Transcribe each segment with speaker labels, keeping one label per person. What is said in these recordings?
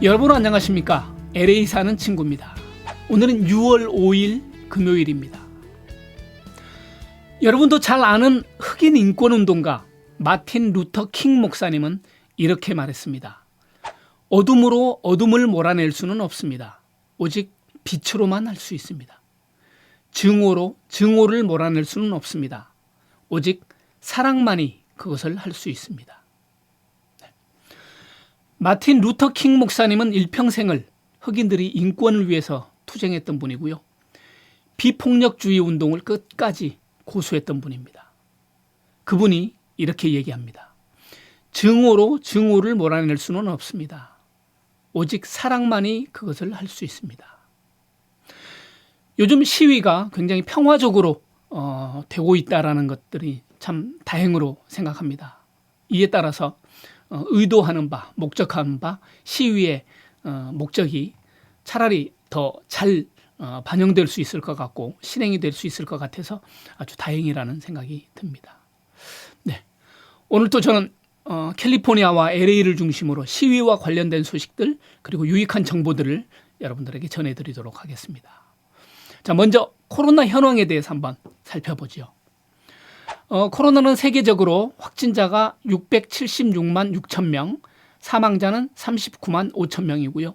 Speaker 1: 여러분 안녕하십니까? LA 사는 친구입니다. 오늘은 6월 5일 금요일입니다. 여러분도 잘 아는 흑인 인권운동가 마틴 루터 킹 목사님은 이렇게 말했습니다. 어둠으로 어둠을 몰아낼 수는 없습니다. 오직 빛으로만 할 수 있습니다. 증오로 증오를 몰아낼 수는 없습니다. 오직 사랑만이 그것을 할 수 있습니다. 마틴 루터 킹 목사님은 일평생을 흑인들이 인권을 위해서 투쟁했던 분이고요. 비폭력주의 운동을 끝까지 고수했던 분입니다. 그분이 이렇게 얘기합니다. 증오로 증오를 몰아낼 수는 없습니다. 오직 사랑만이 그것을 할 수 있습니다. 요즘 시위가 굉장히 평화적으로 되고 있다는 것들이 참 다행으로 생각합니다. 이에 따라서 의도하는 바, 목적하는 바, 시위의 목적이 차라리 더 잘 반영될 수 있을 것 같고 실행이 될 수 있을 것 같아서 아주 다행이라는 생각이 듭니다. 네, 오늘 또 저는 캘리포니아와 LA를 중심으로 시위와 관련된 소식들 그리고 유익한 정보들을 여러분들에게 전해드리도록 하겠습니다. 자, 먼저 코로나 현황에 대해서 한번 살펴보죠. 코로나는 세계적으로 확진자가 676만 6천 명, 사망자는 39만 5천 명이고요.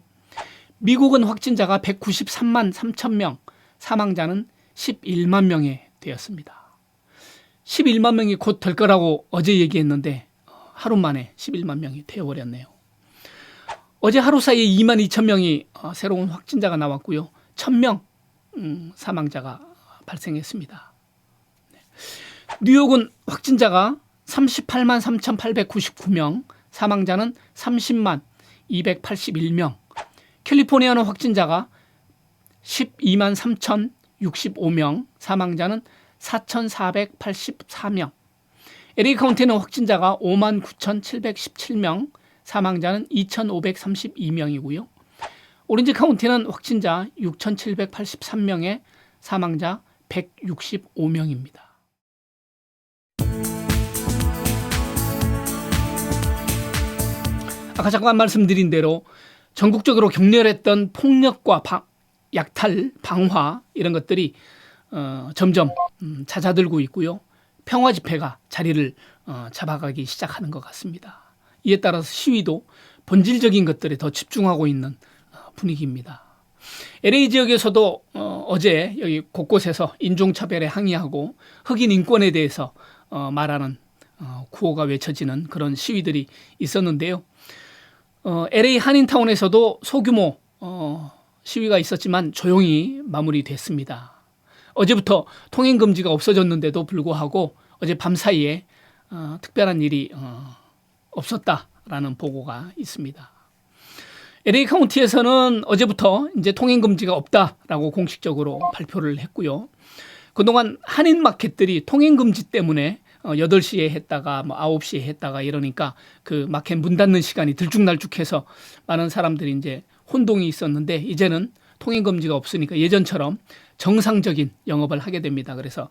Speaker 1: 미국은 확진자가 193만 3천 명, 사망자는 11만 명에 되었습니다. 11만 명이 곧 될 거라고 어제 얘기했는데 하루 만에 11만 명이 되어버렸네요. 어제 하루 사이에 2만 2천 명이 새로운 확진자가 나왔고요. 1,000명 사망자가 발생했습니다. 뉴욕은 확진자가 38만 3,899명, 사망자는 30만 281명, 캘리포니아는 확진자가 12만 3,065명, 사망자는 4,484명, LA 카운티는 확진자가 5만 9,717명, 사망자는 2,532명이고요. 오렌지 카운티는 확진자 6,783명에 사망자 165명입니다. 아까 잠깐 말씀드린 대로 전국적으로 격렬했던 폭력과 약탈, 방화 이런 것들이 점점 잦아들고 있고요. 평화 집회가 자리를 잡아가기 시작하는 것 같습니다. 이에 따라서 시위도 본질적인 것들에 더 집중하고 있는 분위기입니다. LA 지역에서도 어제 여기 곳곳에서 인종차별에 항의하고 흑인 인권에 대해서 말하는 구호가 외쳐지는 그런 시위들이 있었는데요. LA 한인타운에서도 소규모 시위가 있었지만 조용히 마무리됐습니다. 어제부터 통행금지가 없어졌는데도 불구하고 어제 밤 사이에 특별한 일이 없었다라는 보고가 있습니다. LA 카운티에서는 어제부터 이제 통행금지가 없다라고 공식적으로 발표를 했고요. 그동안 한인 마켓들이 통행금지 때문에 8시에 했다가 9시에 했다가 이러니까 그 마켓 문 닫는 시간이 들쭉날쭉해서 많은 사람들이 이제 혼동이 있었는데 이제는 통행금지가 없으니까 예전처럼 정상적인 영업을 하게 됩니다. 그래서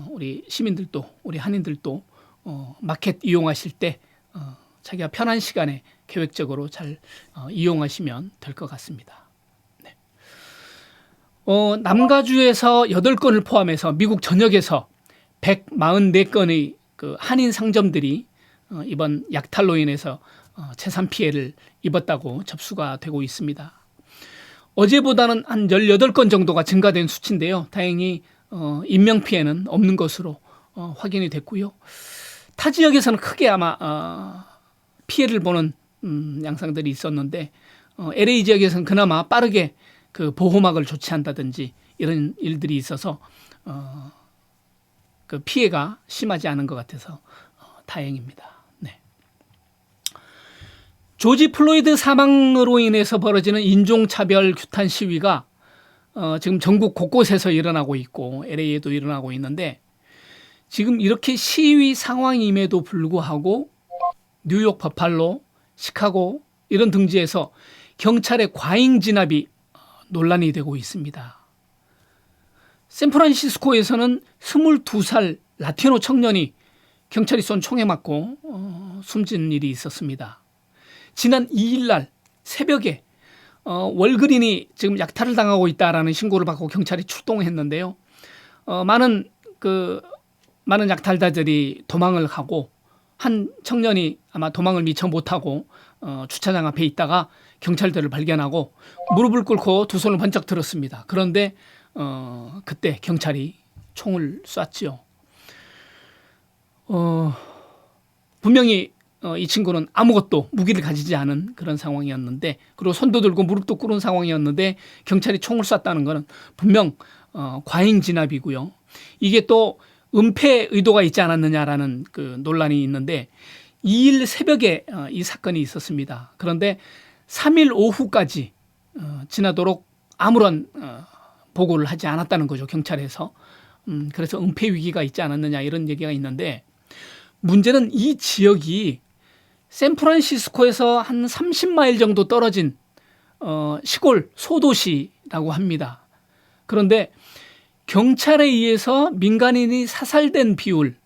Speaker 1: 우리 시민들도 우리 한인들도 마켓 이용하실 때 자기가 편한 시간에 계획적으로 잘 이용하시면 될 것 같습니다. 네. 남가주에서 8건을 포함해서 미국 전역에서 144건의 그 한인 상점들이 이번 약탈로 인해서 재산 피해를 입었다고 접수가 되고 있습니다. 어제보다는 한 18건 정도가 증가된 수치인데요. 다행히 인명피해는 없는 것으로 확인이 됐고요. 타 지역에서는 크게 아마 피해를 보는 양상들이 있었는데 LA 지역에서는 그나마 빠르게 그 보호막을 조치한다든지 이런 일들이 있어서 그 피해가 심하지 않은 것 같아서 다행입니다. 네. 조지 플로이드 사망으로 인해서 벌어지는 인종차별 규탄 시위가 지금 전국 곳곳에서 일어나고 있고 LA에도 일어나고 있는데 지금 이렇게 시위 상황임에도 불구하고 뉴욕 버팔로, 시카고 이런 등지에서 경찰의 과잉 진압이 논란이 되고 있습니다. 샌프란시스코에서는 22살 라티노 청년이 경찰이 쏜 총에 맞고 숨진 일이 있었습니다. 지난 2일 날 새벽에 월그린이 지금 약탈을 당하고 있다라는 신고를 받고 경찰이 출동했는데요. 많은 약탈자들이 도망을 가고 한 청년이 아마 도망을 미처 못하고 주차장 앞에 있다가 경찰들을 발견하고 무릎을 꿇고 두 손을 번쩍 들었습니다. 그런데 그때 경찰이 총을 쐈지요. 분명히 이 친구는 아무것도 무기를 가지지 않은 그런 상황이었는데, 그리고 손도 들고 무릎도 꿇은 상황이었는데 경찰이 총을 쐈다는 것은 분명 과잉 진압이고요. 이게 또 은폐 의도가 있지 않았느냐라는 그 논란이 있는데 2일 새벽에 이 사건이 있었습니다. 그런데 3일 오후까지 지나도록 아무런 보고를 하지 않았다는 거죠, 경찰에서. 그래서 은폐 위기가 있지 않았느냐 이런 얘기가 있는데, 문제는 이 지역이 샌프란시스코에서 한 30마일 정도 떨어진 시골 소도시라고 합니다. 그런데 경찰에 의해서 민간인이 사살된 비율,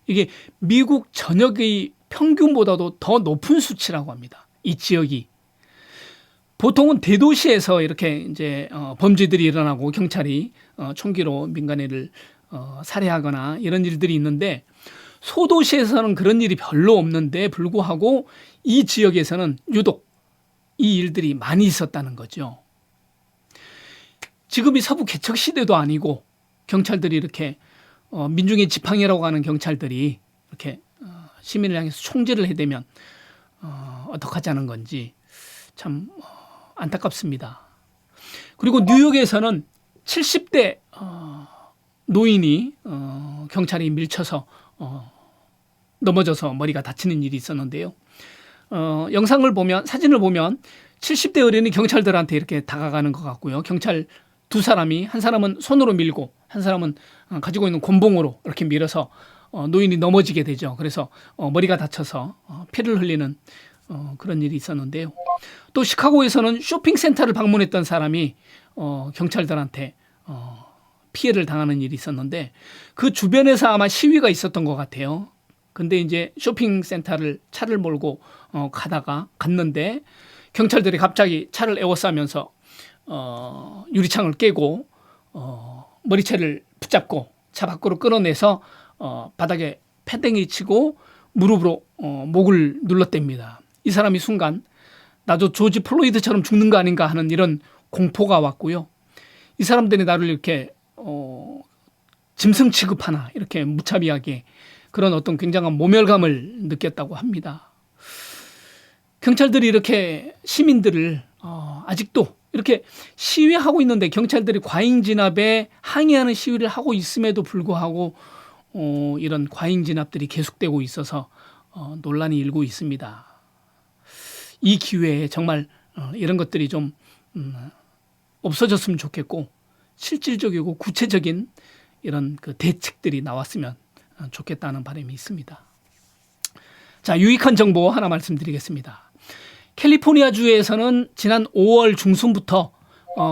Speaker 1: 이게 미국 전역의 평균보다도 더 높은 수치라고 합니다. 이 지역이. 보통은 대도시에서 이렇게 이제 범죄들이 일어나고 경찰이 총기로 민간인을 살해하거나 이런 일들이 있는데, 소도시에서는 그런 일이 별로 없는데 불구하고 이 지역에서는 유독 이 일들이 많이 있었다는 거죠. 지금이 서부 개척 시대도 아니고 경찰들이 이렇게 민중의 지팡이라고 하는 경찰들이 이렇게 시민을 향해서 총질을 해대면 어떡하자는 건지 참 안타깝습니다. 그리고 뉴욕에서는 70대 노인이 경찰이 밀쳐서 넘어져서 머리가 다치는 일이 있었는데요. 영상을 보면, 사진을 보면 70대 어른이 경찰들한테 이렇게 다가가는 것 같고요. 경찰 두 사람이, 한 사람은 손으로 밀고 한 사람은 가지고 있는 곤봉으로 이렇게 밀어서 노인이 넘어지게 되죠. 그래서 머리가 다쳐서 피를 흘리는 그런 일이 있었는데요. 또 시카고에서는 쇼핑센터를 방문했던 사람이 경찰들한테 피해를 당하는 일이 있었는데, 그 주변에서 아마 시위가 있었던 것 같아요. 근데 이제 쇼핑센터를 차를 몰고 갔는데 경찰들이 갑자기 차를 에워싸면서 유리창을 깨고 머리채를 붙잡고 차 밖으로 끌어내서 바닥에 패댕이 치고 무릎으로 목을 눌렀답니다. 이 사람이 순간 나도 조지 플로이드처럼 죽는 거 아닌가 하는 이런 공포가 왔고요. 이 사람들이 나를 이렇게 짐승 취급하나 이렇게 무차비하게 그런 어떤 굉장한 모멸감을 느꼈다고 합니다. 경찰들이 이렇게 시민들을 아직도 이렇게 시위하고 있는데, 경찰들이 과잉 진압에 항의하는 시위를 하고 있음에도 불구하고 이런 과잉 진압들이 계속되고 있어서 논란이 일고 있습니다. 이 기회에 정말 이런 것들이 좀 없어졌으면 좋겠고, 실질적이고 구체적인 이런 그 대책들이 나왔으면 좋겠다는 바람이 있습니다. 자, 유익한 정보 하나 말씀드리겠습니다. 캘리포니아주에서는 지난 5월 중순부터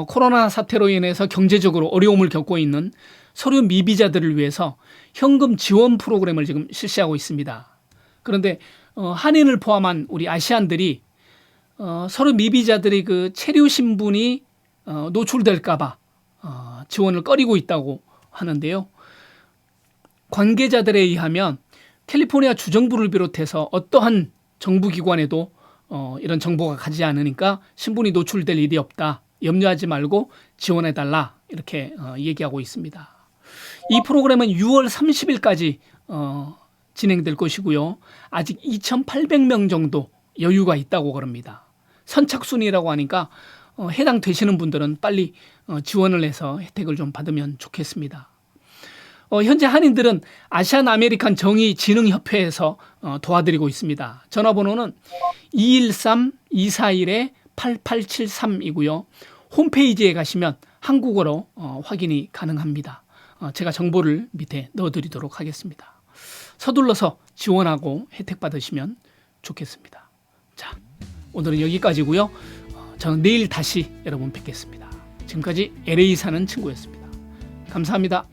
Speaker 1: 코로나 사태로 인해서 경제적으로 어려움을 겪고 있는 서류 미비자들을 위해서 현금 지원 프로그램을 지금 실시하고 있습니다. 그런데 한인을 포함한 우리 아시안들이 서류 미비자들이 그 체류 신분이 노출될까봐 지원을 꺼리고 있다고 하는데요. 관계자들에 의하면 캘리포니아 주정부를 비롯해서 어떠한 정부기관에도 이런 정보가 가지 않으니까 신분이 노출될 일이 없다, 염려하지 말고 지원해달라, 이렇게 얘기하고 있습니다. 이 프로그램은 6월 30일까지 진행될 것이고요. 아직 2,800명 정도 여유가 있다고 그럽니다. 선착순이라고 하니까 해당되시는 분들은 빨리 지원을 해서 혜택을 좀 받으면 좋겠습니다. 현재 한인들은 아시안 아메리칸 정의진흥협회에서 도와드리고 있습니다. 전화번호는 213-241-8873이고요. 홈페이지에 가시면 한국어로 확인이 가능합니다. 제가 정보를 밑에 넣어드리도록 하겠습니다. 서둘러서 지원하고 혜택 받으시면 좋겠습니다. 자, 오늘은 여기까지고요. 저는 내일 다시 여러분 뵙겠습니다. 지금까지 LA 사는 친구였습니다. 감사합니다.